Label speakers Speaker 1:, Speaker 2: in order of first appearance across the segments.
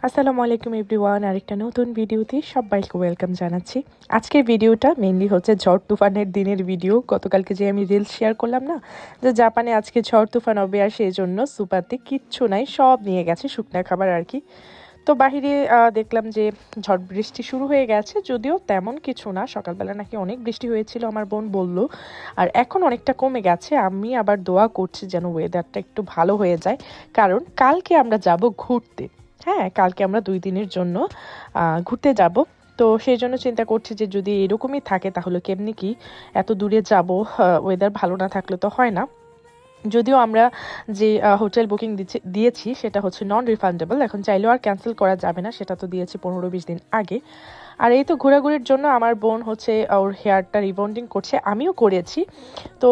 Speaker 1: আসসালামু আলাইকুম এভরিওয়ান, আরেকটা নতুন ভিডিওতে সবাইকে ওয়েলকাম জানাচ্ছি। আজকের ভিডিওটা মেইনলি হচ্ছে ঝড় তুফানের দিনের ভিডিও। গতকালকে যে আমি রিলস শেয়ার করলাম না, যে জাপানে আজকে ঝড় তুফান হবে আর সেই জন্য সুপাতে কিচ্ছু নাই, সব নিয়ে গেছে শুকনা খাবার আর কি। তো বাহিরে দেখলাম যে ঝড় বৃষ্টি শুরু হয়ে গেছে, যদিও তেমন কিছু না। সকালবেলা নাকি অনেক বৃষ্টি হয়েছিল আমার বোন বলল, আর এখন অনেকটা কমে গেছে। আমি আবার দোয়া করছি যেন ওয়েদারটা একটু ভালো হয়ে যায়, কারণ কালকে আমরা যাব ঘুরতে। হ্যাঁ, কালকে আমরা 2 দিনের জন্য ঘুরতে যাব। তো সেই জন্য চিন্তা করছি যে যদি এরকমই থাকে তাহলে কেমনি কি এত দূরে যাব, ওয়েদার ভালো না থাকলে তো হয় না। যদিও আমরা যে হোটেল বুকিং দিয়েছি সেটা হচ্ছে নন রিফান্ডেবল, এখন চাইলেও আর ক্যান্সেল করা যাবে না, সেটা তো দিয়েছি 15-20 দিন আগে। আর এই তো ঘোরাঘুরির জন্য আমার বোন হচ্ছে ওর হেয়ারটা রিবন্ডিং করছে, আমিও করেছি। তো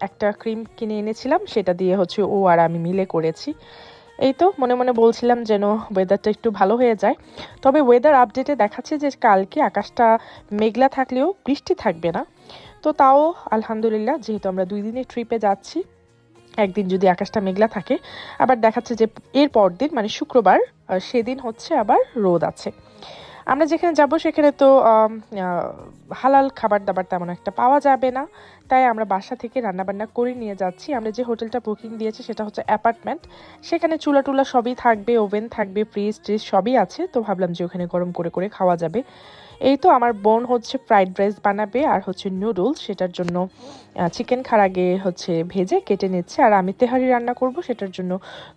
Speaker 1: একটা ক্রিম কিনে এনেছিলাম, সেটা দিয়ে হচ্ছে ও আর আমি মিলে করেছি। এই তো মনে মনে বলছিলাম যেন ওয়েদারটা একটু ভালো হয়ে যায়। তবে ওয়েদার আপডেটে দেখাচ্ছে যে কালকে আকাশটা মেঘলা থাকলেও বৃষ্টি থাকবে না। তো তাও আলহামদুলিল্লাহ, যেহেতু আমরা 2 দিনের ট্রিপে যাচ্ছি, একদিন যদি আকাশটা মেঘলা থাকে, আবার দেখাচ্ছে যে এর পরদিন মানে শুক্রবার সেদিন হচ্ছে আবার রোদ আছে। আমরা যেখানে যাব সেখানে তো হালাল খাবার দাবার তেমন একটা পাওয়া যাবে না, তাই আমরা বাসা থেকে রান্নাবান্না করে নিয়ে যাচ্ছি। আমরা যে হোটেলটা বুকিং দিয়েছি সেটা হচ্ছে অ্যাপার্টমেন্ট, সেখানে চুলা টুলা সবই থাকবে, ওভেন থাকবে, ফ্রিজ ট্রিজ সবই আছে। তো ভাবলাম যে ওখানে গরম করে করে খাওয়া যাবে। এই তো আমার বোন হচ্ছে ফ্রাইড রাইস বানাবে আর হচ্ছে নুডলস, সেটার জন্য চিকেন খার আগে হচ্ছে ভেজে কেটে নিচ্ছে, আর আমি তেহারি রান্না করব, সেটার জন্য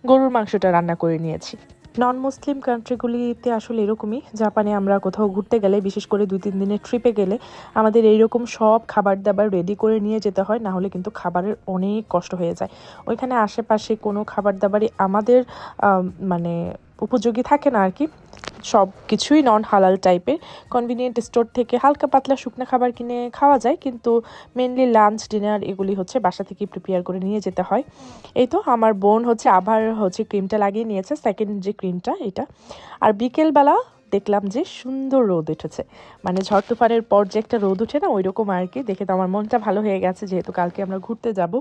Speaker 1: গরুর মাংসটা রান্না করে নিয়েছি। নন মুসলিম কান্ট্রিগুলিতে আসলে এরকমই। জাপানে আমরা কোথাও ঘুরতে গেলে, বিশেষ করে 2-3 দিনের ট্রিপে গেলে, আমাদের এইরকম সব খাবার দাবার রেডি করে নিয়ে যেতে হয়, না হলে কিন্তু খাবারের অনেক কষ্ট হয়ে যায়। ওইখানে আশেপাশে কোনো খাবার দাবারই আমাদের মানে উপযোগী থাকে না আর কি। সব কিছুই নন হালাল টাইপের। কনভিনিয়েন্ট স্টোর থেকে হালকা পাতলা শুকনো খাবার কিনে খাওয়া যায়, কিন্তু মেনলি লাঞ্চ ডিনার এগুলি হচ্ছে বাসা থেকে প্রিপেয়ার করে নিয়ে যেতে হয়। এই তো আমার বোন হচ্ছে আবার হচ্ছে ক্রিমটা লাগিয়ে নিয়েছে, সেকেন্ড যে ক্রিমটা এটা। আর বিকেলবেলা দেখলাম যে সুন্দর রোদ উঠেছে, মানে ঝড় তুফানের পর যে একটা রোদ উঠে না, ওই রকম আর কি। দেখে তো আমার মনটা ভালো হয়ে গেছে, যেহেতু কালকে আমরা ঘুরতে যাব।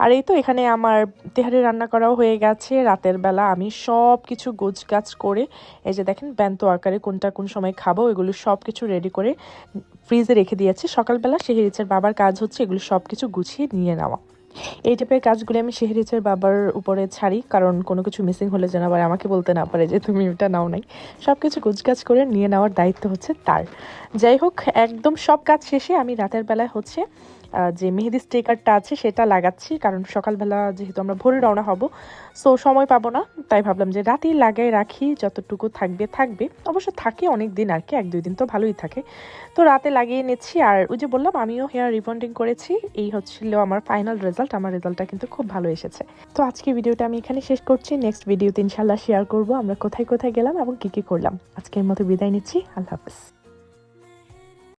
Speaker 1: আর এই তো এখানে আমার তেহারি রান্না করাও হয়ে গেছে। রাতের বেলা আমি সব কিছু গোছগাছ করে, এই যে দেখেন ব্যান্তো আকারে কোনটা কোন সময় খাবো, এগুলো সব কিছু রেডি করে ফ্রিজে রেখে দিয়েছি। সকালবেলা শেহরিচের বাবার কাজ হচ্ছে এগুলো সব কিছু গুছিয়ে নিয়ে নেওয়া। এই টাইপের কাজগুলি আমি শেহরিচের বাবার উপরে ছাড়ি, কারণ কোনো কিছু মিসিং হলে যেন আবার আমাকে বলতে না পারে যে তুমি ওটা নাও নাই। সব কিছু গোছগাছ করে নিয়ে নেওয়ার দায়িত্ব হচ্ছে তার। যাই হোক, একদম সব কাজ শেষে আমি রাতের বেলায় হচ্ছে যে মেহেদি স্টিকারটা আছে সেটা লাগাচ্ছি, কারণ সকালবেলা যেহেতু আমরা ভোরে রওনা হব, সো সময় পাবো না। তাই ভাবলাম যে রাতেই লাগাই রাখি, যতটুকু থাকবে থাকবে। অবশ্য থাকে অনেক দিন আর কি, 1-2 দিন তো ভালোই থাকে। তো রাতে লাগিয়ে নিচ্ছি। আর ওই যে বললাম আমিও হেয়ার রিবন্ডিং করেছি, এই হচ্ছিল আমার ফাইনাল রেজাল্ট। আমার রেজাল্টটা কিন্তু খুব ভালো এসেছে। তো আজকে ভিডিওটা আমি এখানে শেষ করছি। নেক্সট ভিডিওতে ইনশাল্লাহ শেয়ার করবো আমরা কোথায় কোথায় গেলাম এবং কি কি করলাম। আজকের মতো বিদায় নিচ্ছি, আল্লাহ হাফেজ।